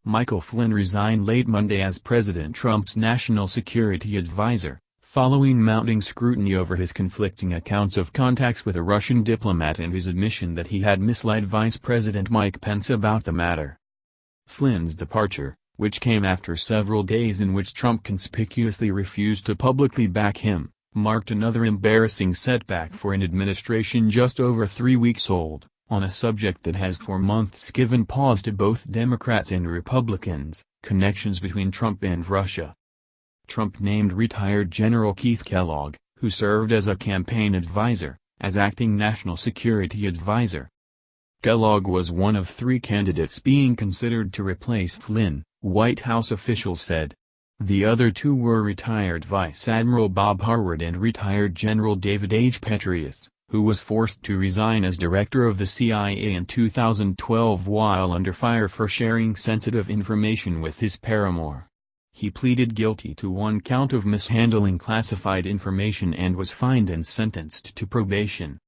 Michael Flynn resigned late Monday as President Trump's national security advisor, following mounting scrutiny over his conflicting accounts of contacts with a Russian diplomat and his admission that he had misled Vice President Mike Pence about the matter. Flynn's departure, which came after several days in which Trump conspicuously refused to publicly back him, marked another embarrassing setback for an administration just over 3 weeks old, on a subject that has for months given pause to both Democrats and Republicans: connections between Trump and Russia. Trump named retired General Keith Kellogg, who served as a campaign advisor, as acting national security advisor. Kellogg was one of 3 candidates being considered to replace Flynn, White House officials said. The other 2 were retired Vice Admiral Bob Harward and retired General David H. Petraeus, who was forced to resign as director of the CIA in 2012 while under fire for sharing sensitive information with his paramour. He pleaded guilty to 1 count of mishandling classified information and was fined and sentenced to probation.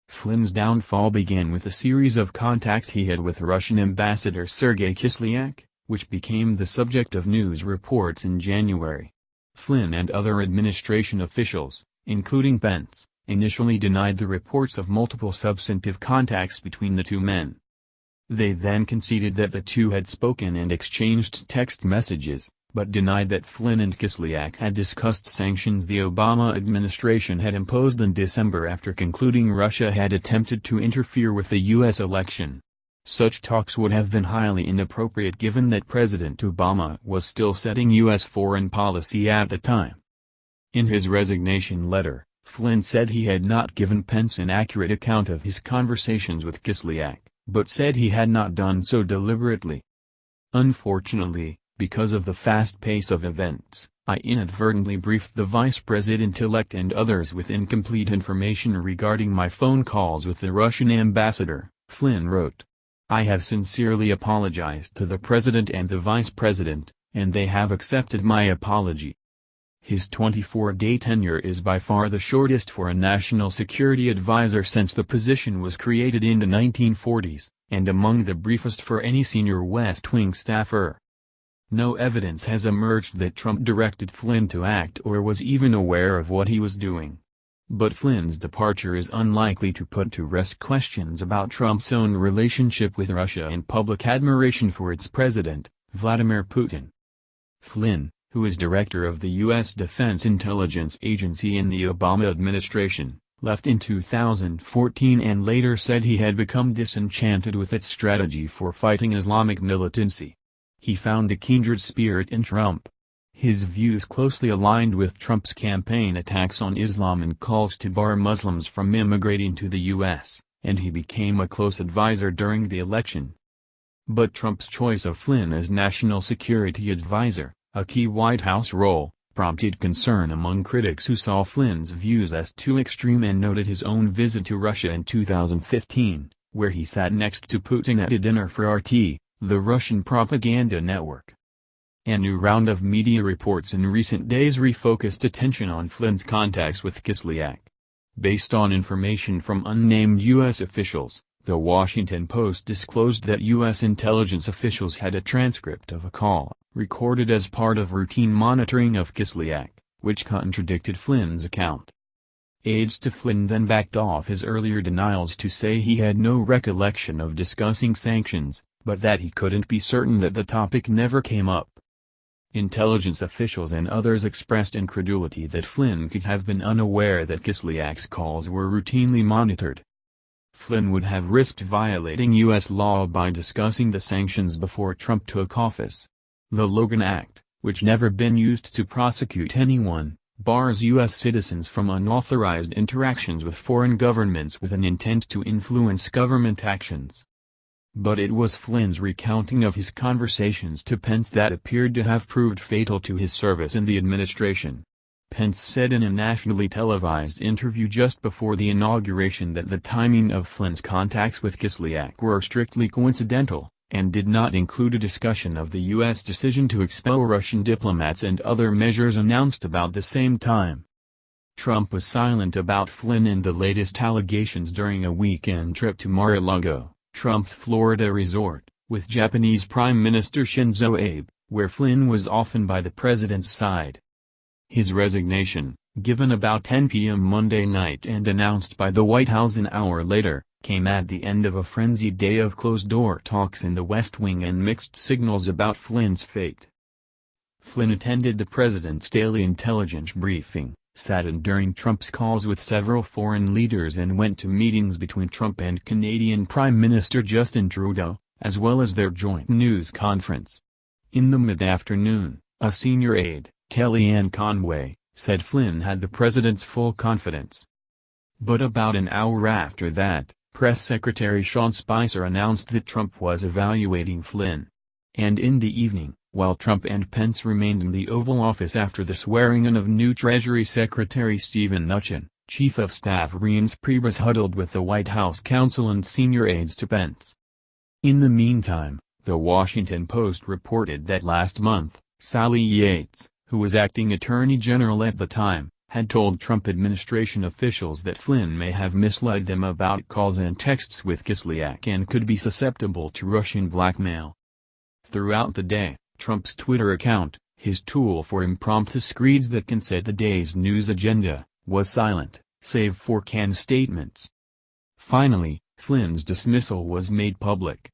Flynn's downfall began with a series of contacts he had with Russian Ambassador Sergei Kislyak, which became the subject of news reports in January. Flynn and other administration officials, including Pence, initially denied the reports of multiple substantive contacts between the 2 men. They then conceded that the 2 had spoken and exchanged text messages, but denied that Flynn and Kislyak had discussed sanctions the Obama administration had imposed in December after concluding Russia had attempted to interfere with the U.S. election. Such talks would have been highly inappropriate given that President Obama was still setting U.S. foreign policy at the time. In his resignation letter, Flynn said he had not given Pence an accurate account of his conversations with Kislyak, but said he had not done so deliberately. Unfortunately, because of the fast pace of events, I inadvertently briefed the Vice President-elect and others with incomplete information regarding my phone calls with the Russian ambassador, Flynn wrote. I have sincerely apologized to the President and the Vice President, and they have accepted my apology. His 24-day tenure is by far the shortest for a national security advisor since the position was created in the 1940s, and among the briefest for any senior West Wing staffer. No evidence has emerged that Trump directed Flynn to act or was even aware of what he was doing. But Flynn's departure is unlikely to put to rest questions about Trump's own relationship with Russia and public admiration for its president, Vladimir Putin. Flynn, who is director of the U.S. Defense Intelligence Agency in the Obama administration, left in 2014 and later said he had become disenchanted with its strategy for fighting Islamic militancy. He found a kindred spirit in Trump. His views closely aligned with Trump's campaign attacks on Islam and calls to bar Muslims from immigrating to the U.S., and he became a close advisor during the election. But Trump's choice of Flynn as national security advisor, a key White House role, prompted concern among critics who saw Flynn's views as too extreme and noted his own visit to Russia in 2015, where he sat next to Putin at a dinner for RT, the Russian propaganda network. A new round of media reports in recent days refocused attention on Flynn's contacts with Kislyak. Based on information from unnamed U.S. officials, The Washington Post disclosed that U.S. intelligence officials had a transcript of a call, recorded as part of routine monitoring of Kislyak, which contradicted Flynn's account. Aides to Flynn then backed off his earlier denials to say he had no recollection of discussing sanctions, but that he couldn't be certain that the topic never came up. Intelligence officials and others expressed incredulity that Flynn could have been unaware that Kislyak's calls were routinely monitored. Flynn would have risked violating U.S. law by discussing the sanctions before Trump took office. The Logan Act, which never been used to prosecute anyone, bars U.S. citizens from unauthorized interactions with foreign governments with an intent to influence government actions. But it was Flynn's recounting of his conversations to Pence that appeared to have proved fatal to his service in the administration. Pence said in a nationally televised interview just before the inauguration that the timing of Flynn's contacts with Kislyak were strictly coincidental, and did not include a discussion of the U.S. decision to expel Russian diplomats and other measures announced about the same time. Trump was silent about Flynn and the latest allegations during a weekend trip to Mar-a-Lago, Trump's Florida resort, with Japanese Prime Minister Shinzo Abe, where Flynn was often by the president's side. His resignation, given about 10 p.m. Monday night and announced by the White House an hour later, came at the end of a frenzied day of closed-door talks in the West Wing and mixed signals about Flynn's fate. Flynn attended the president's daily intelligence briefing, sat in during Trump's calls with several foreign leaders and went to meetings between Trump and Canadian Prime Minister Justin Trudeau, as well as their joint news conference. In the mid-afternoon, a senior aide, Kellyanne Conway, said Flynn had the president's full confidence. But about an hour after that, Press Secretary Sean Spicer announced that Trump was evaluating Flynn. And in the evening, while Trump and Pence remained in the Oval Office after the swearing-in of new Treasury Secretary Steven Mnuchin, Chief of Staff Reince Priebus huddled with the White House counsel and senior aides to Pence. In the meantime, The Washington Post reported that last month, Sally Yates, who was acting Attorney General at the time, had told Trump administration officials that Flynn may have misled them about calls and texts with Kislyak and could be susceptible to Russian blackmail. Throughout the day, Trump's Twitter account, his tool for impromptu screeds that can set the day's news agenda, was silent, save for canned statements. Finally, Flynn's dismissal was made public.